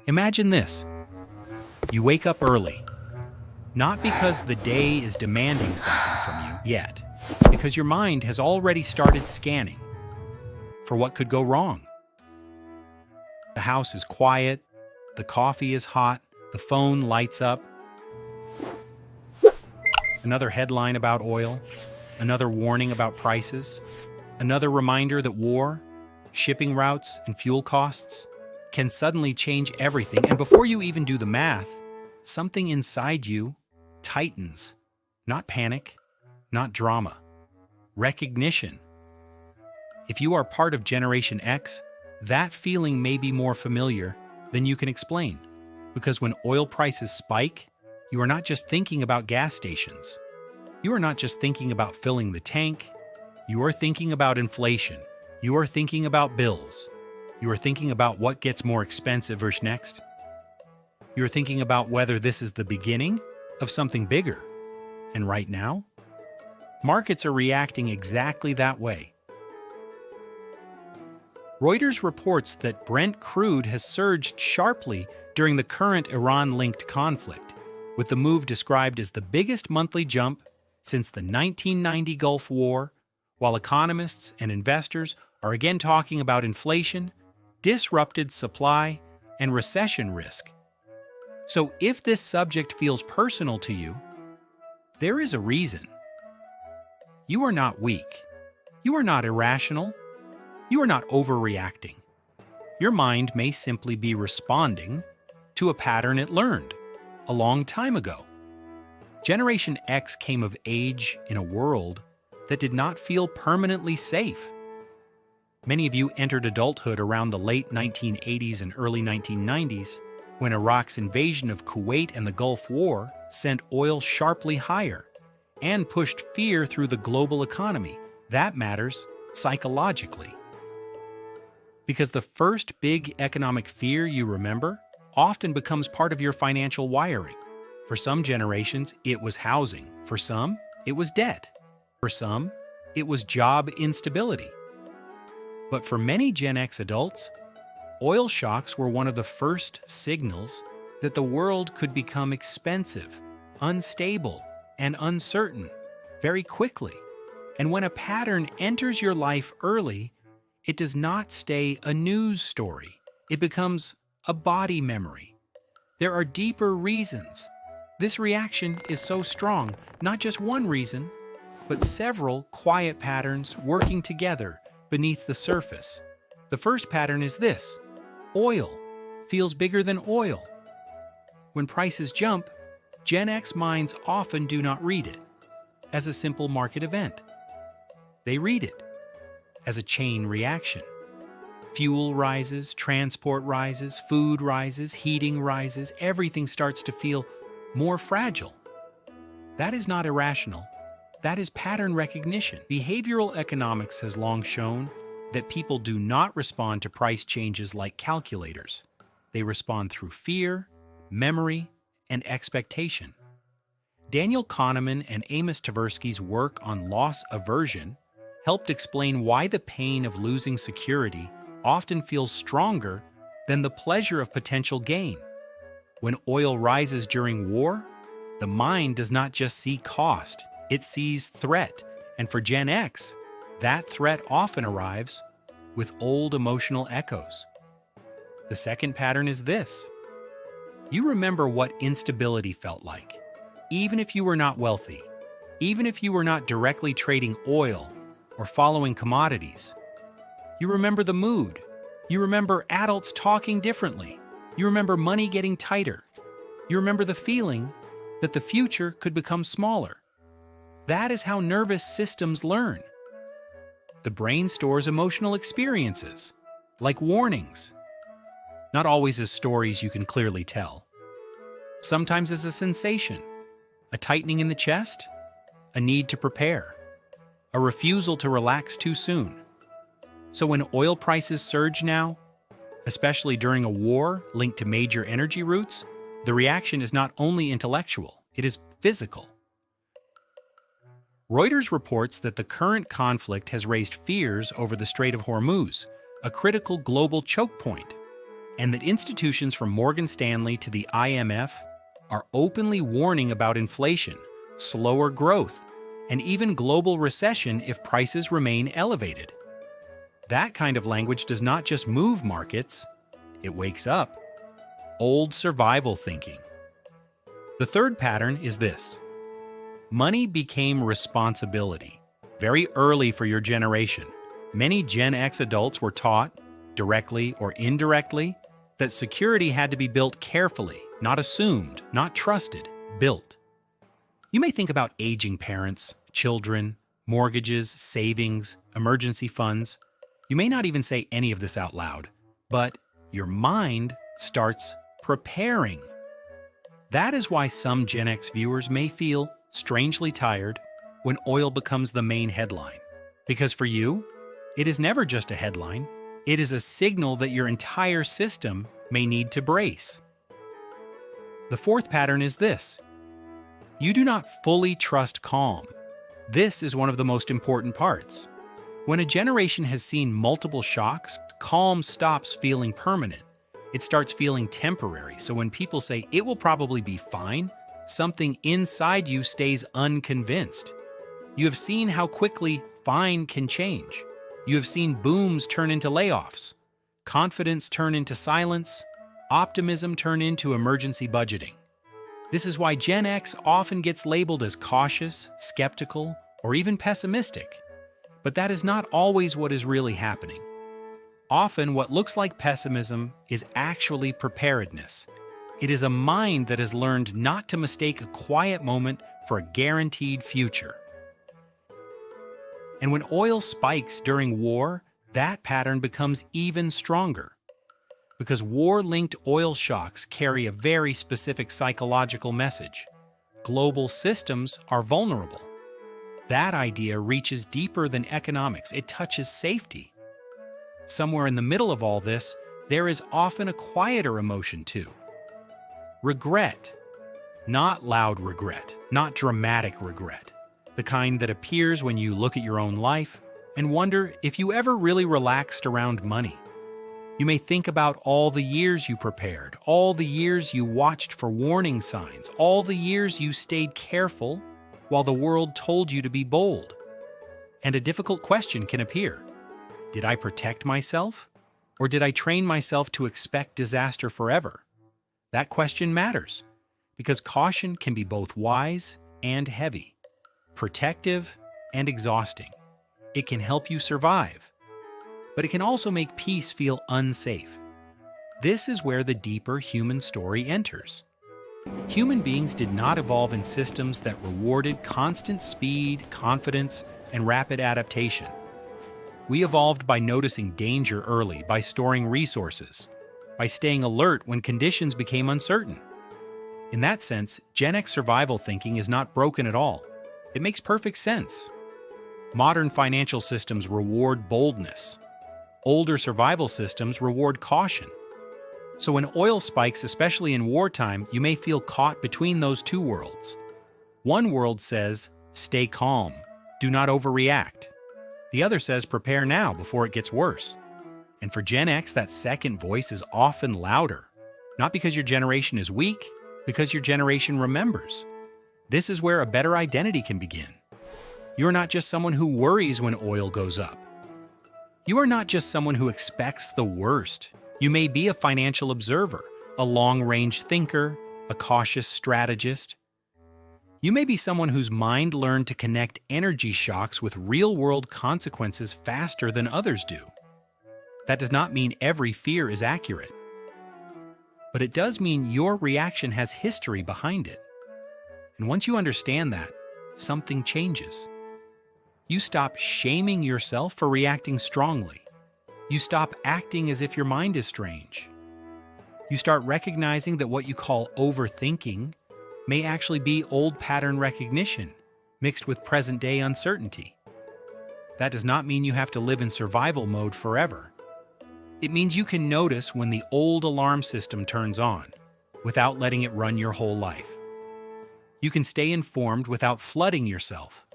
Imagine this. You wake up early, not because the day is demanding something from you yet, because your mind has already started scanning for what could go wrong. The house is quiet, the coffee is hot, the phone lights up. Another headline about oil, another warning about prices, another reminder that war, shipping routes, and fuel costs can suddenly change everything, and before you even do the math, something inside you tightens. Not panic, not drama. Recognition. If you are part of Generation X, that feeling may be more familiar than you can explain. Because when oil prices spike, you are not just thinking about gas stations. You are not just thinking about filling the tank. You are thinking about inflation. You are thinking about bills. You are thinking about what gets more expensive versus next. You are thinking about whether this is the beginning of something bigger. And right now, markets are reacting exactly that way. Reuters reports that Brent crude has surged sharply during the current Iran-linked conflict, with the move described as the biggest monthly jump since the 1990 Gulf War, while economists and investors are again talking about inflation, disrupted supply, and recession risk. So if this subject feels personal to you, there is a reason. You are not weak. You are not irrational. You are not overreacting. Your mind may simply be responding to a pattern it learned a long time ago. Generation X came of age in a world that did not feel permanently safe. Many of you entered adulthood around the late 1980s and early 1990s, when Iraq's invasion of Kuwait and the Gulf War sent oil sharply higher and pushed fear through the global economy. That matters psychologically. Because the first big economic fear you remember often becomes part of your financial wiring. For some generations, it was housing. For some, it was debt. For some, it was job instability. But for many Gen X adults, oil shocks were one of the first signals that the world could become expensive, unstable, and uncertain very quickly. And when a pattern enters your life early, it does not stay a news story. It becomes a body memory. There are deeper reasons. This reaction is so strong, not just one reason, but several quiet patterns working together beneath the surface. The first pattern is this: oil feels bigger than oil. When prices jump, Gen X minds often do not read it as a simple market event. They read it as a chain reaction. Fuel rises, transport rises, food rises, heating rises, everything starts to feel more fragile. That is not irrational. That is pattern recognition. Behavioral economics has long shown that people do not respond to price changes like calculators. They respond through fear, memory, and expectation. Daniel Kahneman and Amos Tversky's work on loss aversion helped explain why the pain of losing security often feels stronger than the pleasure of potential gain. When oil rises during war, the mind does not just see cost, it sees threat. And for Gen X, that threat often arrives with old emotional echoes. The second pattern is this: you remember what instability felt like. Even if you were not wealthy, even if you were not directly trading oil or following commodities, you remember the mood. You remember adults talking differently. You remember money getting tighter. You remember the feeling that the future could become smaller. That is how nervous systems learn. The brain stores emotional experiences, like warnings. Not always as stories you can clearly tell. Sometimes as a sensation, a tightening in the chest, a need to prepare, a refusal to relax too soon. So when oil prices surge now, especially during a war linked to major energy routes, the reaction is not only intellectual, it is physical. Reuters reports that the current conflict has raised fears over the Strait of Hormuz, a critical global choke point. and that institutions from Morgan Stanley to the IMF are openly warning about inflation, slower growth, and even global recession if prices remain elevated. That kind of language does not just move markets, it wakes up old survival thinking. The third pattern is this. Money became responsibility. Very early for your generation, many Gen X adults were taught, directly or indirectly, that security had to be built carefully, not assumed, not trusted, built. You may think about aging parents, children, mortgages, savings, emergency funds. You may not even say any of this out loud, but your mind starts preparing. That is why some Gen X viewers may feel strangely tired when oil becomes the main headline. Because for you, it is never just a headline. It is a signal that your entire system may need to brace. The fourth pattern is this. You do not fully trust calm. This is one of the most important parts. When a generation has seen multiple shocks, calm stops feeling permanent. It starts feeling temporary. So when people say it will probably be fine, something inside you stays unconvinced. You have seen how quickly fine can change. You have seen booms turn into layoffs, confidence turn into silence, optimism turn into emergency budgeting. This is why Gen X often gets labeled as cautious, skeptical, or even pessimistic. But that is not always what is really happening. Often what looks like pessimism is actually preparedness. It is a mind that has learned not to mistake a quiet moment for a guaranteed future. And when oil spikes during war, that pattern becomes even stronger. Because war-linked oil shocks carry a very specific psychological message. Global systems are vulnerable. That idea reaches deeper than economics. It touches safety. Somewhere in the middle of all this, there is often a quieter emotion too. Regret. Not loud regret, not dramatic regret. The kind that appears when you look at your own life and wonder if you ever really relaxed around money. You may think about all the years you prepared, all the years you watched for warning signs, all the years you stayed careful while the world told you to be bold. And a difficult question can appear. Did I protect myself? Or did I train myself to expect disaster forever? That question matters, because caution can be both wise and heavy, protective and exhausting. It can help you survive, but it can also make peace feel unsafe. This is where the deeper human story enters. Human beings did not evolve in systems that rewarded constant speed, confidence, and rapid adaptation. We evolved by noticing danger early, by storing resources, by staying alert when conditions became uncertain. In that sense, Gen X survival thinking is not broken at all. It makes perfect sense. Modern financial systems reward boldness. Older survival systems reward caution. So when oil spikes, especially in wartime, you may feel caught between those two worlds. One world says, stay calm, do not overreact. The other says, prepare now before it gets worse. And for Gen X, that second voice is often louder. Not because your generation is weak, because your generation remembers. This is where a better identity can begin. You are not just someone who worries when oil goes up. You are not just someone who expects the worst. You may be a financial observer, a long-range thinker, a cautious strategist. You may be someone whose mind learned to connect energy shocks with real-world consequences faster than others do. That does not mean every fear is accurate. But it does mean your reaction has history behind it. And once you understand that, something changes. You stop shaming yourself for reacting strongly. You stop acting as if your mind is strange. You start recognizing that what you call overthinking may actually be old pattern recognition mixed with present-day uncertainty. That does not mean you have to live in survival mode forever. It means you can notice when the old alarm system turns on without letting it run your whole life. You can stay informed without flooding yourself.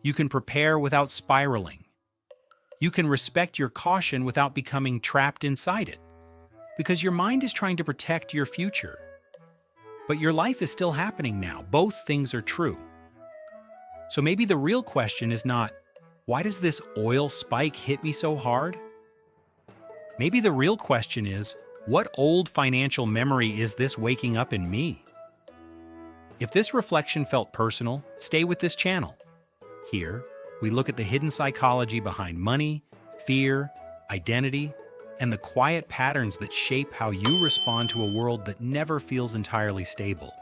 You can prepare without spiraling. You can respect your caution without becoming trapped inside it. because your mind is trying to protect your future. But your life is still happening now. Both things are true. So maybe the real question is not, why does this oil spike hit me so hard? Maybe the real question is, what old financial memory is this waking up in me? If this reflection felt personal, stay with this channel. Here, we look at the hidden psychology behind money, fear, identity, and the quiet patterns that shape how you respond to a world that never feels entirely stable.